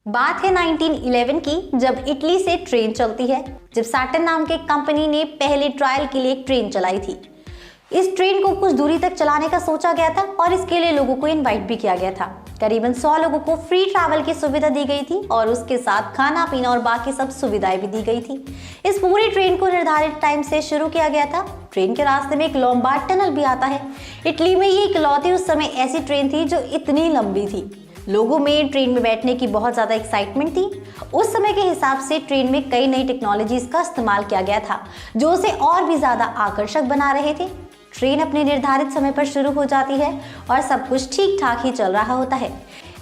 बात है 1911 की, जब इटली से ट्रेन चलती है। जब सैटर्न नाम के कंपनी ने पहले ट्रायल के लिए एक ट्रेन चलाई थी। इस ट्रेन को कुछ दूरी तक चलाने का सोचा गया था और इसके लिए लोगों को इनवाइट भी किया गया था। करीबन 100 लोगों को फ्री ट्रैवल की सुविधा दी गई थी और उसके साथ खाना पीना और बाकी सब सुविधाएं भी दी गई थी। इस पूरी ट्रेन को निर्धारित टाइम से शुरू किया गया था। ट्रेन के रास्ते में एक लोम्बार्ड टनल भी आता है। इटली में ये इकलौती उस समय ऐसी ट्रेन थी जो इतनी लंबी थी। लोगों में ट्रेन में बैठने की बहुत ज़्यादा एक्साइटमेंट थी। उस समय के हिसाब से ट्रेन में कई नई टेक्नोलॉजीज का इस्तेमाल किया गया था जो उसे और भी ज़्यादा आकर्षक बना रहे थे। ट्रेन अपने निर्धारित समय पर शुरू हो जाती है और सब कुछ ठीक ठाक ही चल रहा होता है।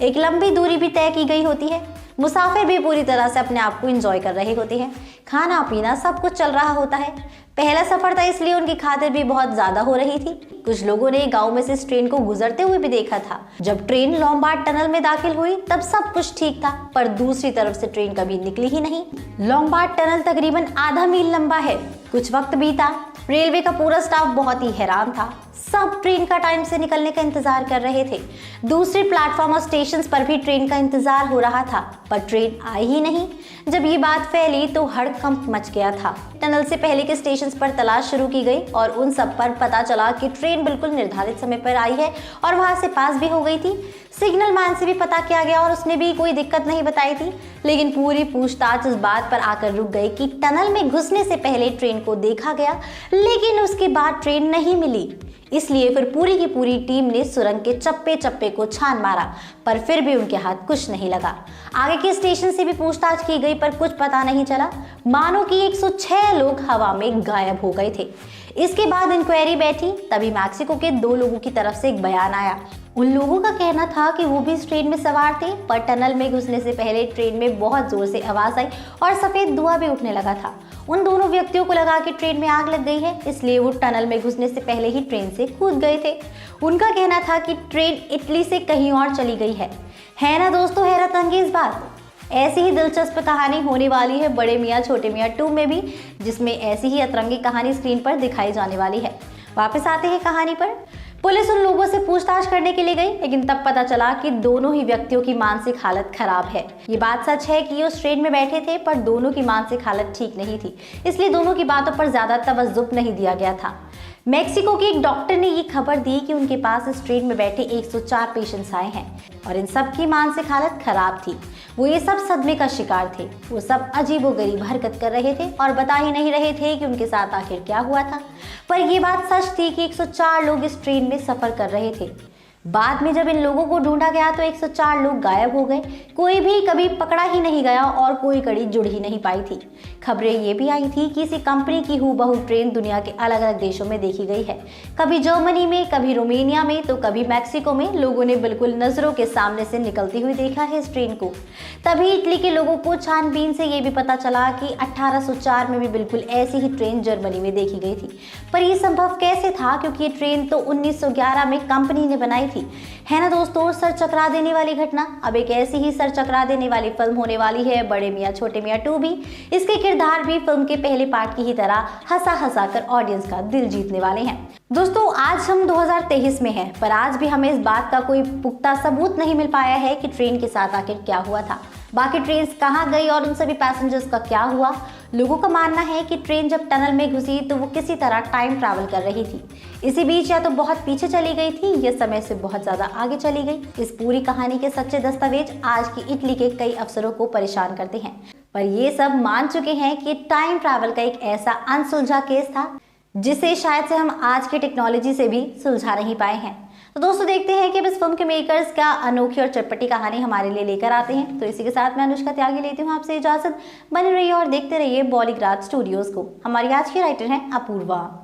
एक लंबी दूरी भी तय की गई होती है। मुसाफिर भी पूरी तरह से अपने आप को एंजॉय कर रहे होते हैं। खाना पीना सब कुछ चल रहा होता है। पहला सफर था इसलिए उनकी खातिर भी बहुत ज्यादा हो रही थी। कुछ लोगों ने गांव में से इस ट्रेन को गुजरते हुए भी देखा था। जब ट्रेन लोम्बार्ड टनल में दाखिल हुई तब सब कुछ ठीक था, पर दूसरी तरफ से ट्रेन कभी निकली ही नहीं। लोम्बार्ड टनल तकरीबन आधा मील लंबा है। कुछ वक्त बीता। रेलवे का पूरा स्टाफ बहुत ही हैरान था। सब ट्रेन का टाइम से निकलने का इंतजार कर रहे थे। दूसरे प्लेटफॉर्म और स्टेशन पर भी ट्रेन का इंतजार हो रहा था, पर ट्रेन आई ही नहीं। जब ये बात फैली तो हड़कंप मच गया था। टनल से पहले के स्टेशन पर तलाश शुरू की गई और उन सब पर पता चला कि ट्रेन बिल्कुल निर्धारित समय पर आई है और वहां से पास भी हो गई थी। सिग्नल मैन से भी पता किया गया और उसने भी कोई दिक्कत नहीं बताई थी। लेकिन पूरी पूछताछ इस बात पर आकर रुक गई कि टनल में घुसने से पहले ट्रेन को देखा गया, लेकिन उसके बाद ट्रेन नहीं मिली। इसलिए फिर पूरी की पूरी टीम ने सुरंग के चप्पे चप्पे को छान मारा, पर फिर भी उनके हाथ कुछ नहीं लगा। आगे के स्टेशन से भी पूछताछ की गई पर कुछ पता नहीं चला। मानो कि 106 लोग हवा में गायब हो गए थे। इसके बाद इंक्वायरी बैठी, तभी मैक्सिको के 2 लोगों की तरफ से एक बयान आया। उन लोगों का कहना था कि वो भी इस ट्रेन में सवार थे, पर टनल में घुसने से पहले ट्रेन में बहुत जोर से आवाज आई और सफेद धुआं भी उठने लगा था। उन दोनों व्यक्तियों को लगा कि ट्रेन में आग लग गई है, इसलिए वो टनल में घुसने से पहले ही ट्रेन से कूद गए थे। उनका कहना था कि ट्रेन इटली से कहीं और चली गई है ना दोस्तों, हैरत अंगेज बात। ऐसी ही दिलचस्प कहानी होने वाली है बड़े मियाँ छोटे मियाँ 2 में भी, जिसमें ऐसी ही अतरंगी कहानी स्क्रीन पर दिखाई जाने वाली है। वापस आते हैं कहानी पर। पुलिस उन लोगों से पूछताछ करने के लिए गई, लेकिन तब पता चला कि दोनों ही व्यक्तियों की मानसिक हालत खराब है। ये बात सच है कि ये उस ट्रेन में बैठे थे, पर दोनों की मानसिक हालत ठीक नहीं थी, इसलिए दोनों की बातों पर ज्यादा तवज्जो नहीं दिया गया था। मेक्सिको के एक डॉक्टर ने ये खबर दी कि उनके पास इस ट्रेन में बैठे 104 पेशेंट्स आए हैं और इन सब की मानसिक हालत खराब थी। वो ये सब सदमे का शिकार थे। वो सब अजीबोगरीब हरकत कर रहे थे और बता ही नहीं रहे थे कि उनके साथ आखिर क्या हुआ था। पर यह बात सच थी कि 104 लोग इस ट्रेन में सफर कर रहे थे। बाद में जब इन लोगों को ढूंढा गया तो 104 लोग गायब हो गए। कोई भी कभी पकड़ा ही नहीं गया और कोई कड़ी जुड़ ही नहीं पाई थी। खबरें ये भी आई थी कि इसी कंपनी की हूबहू ट्रेन दुनिया के अलग अलग देशों में देखी गई है। कभी जर्मनी में, कभी रोमेनिया में, तो कभी मैक्सिको में। लोगों ने बिल्कुल नजरों के सामने से निकलती हुई देखा है इस ट्रेन को। तभी इटली के लोगों को छानबीन से ये भी पता चला कि 1804 में भी बिल्कुल ऐसी ही ट्रेन जर्मनी में देखी गई थी। पर यह संभव कैसे था, क्योंकि ये ट्रेन तो 1911 में कंपनी ने बनाई थी। है ना दोस्तों, सर चकरा देने वाली घटना। अब एक ऐसी ही सर चकरा देने वाली फिल्म होने वाली है बड़े मियाँ छोटे मियाँ 2 भी। इसके किरदार भी फिल्म के पहले पार्ट की ही तरह हंसा हंसा कर ऑडियंस का दिल जीतने वाले हैं। दोस्तों, आज हम 2023 में हैं, पर आज भी हमें इस बात का कोई पुख्ता सबूत नहीं मिल पाया है कि ट्रेन के साथ आखिर क्या हुआ था, बाकी ट्रेन कहाँ गई और उन सभी पैसेंजर्स का क्या हुआ। लोगों का मानना है कि ट्रेन जब टनल में घुसी तो वो किसी तरह टाइम ट्रैवल कर रही थी। इसी बीच या तो बहुत पीछे चली गई थी या समय से बहुत ज्यादा आगे चली गई। इस पूरी कहानी के सच्चे दस्तावेज आज की इटली के कई अफसरों को परेशान करते हैं, पर ये सब मान चुके हैं कि टाइम ट्रैवल का एक ऐसा अनसुलझा केस था जिसे शायद से हम आज की टेक्नोलॉजी से भी सुलझा नहीं पाए हैं। तो दोस्तों, देखते हैं कि अब इस फिल्म के मेकर्स क्या अनोखी और चटपटी कहानी हमारे लिए लेकर आते हैं। तो इसी के साथ मैं अनुष्का त्यागी लेती हूँ आपसे इजाजत। बने रहिए और देखते रहिए बॉलीग्राज स्टूडियोज को। हमारी आज की राइटर हैं अपूर्वा।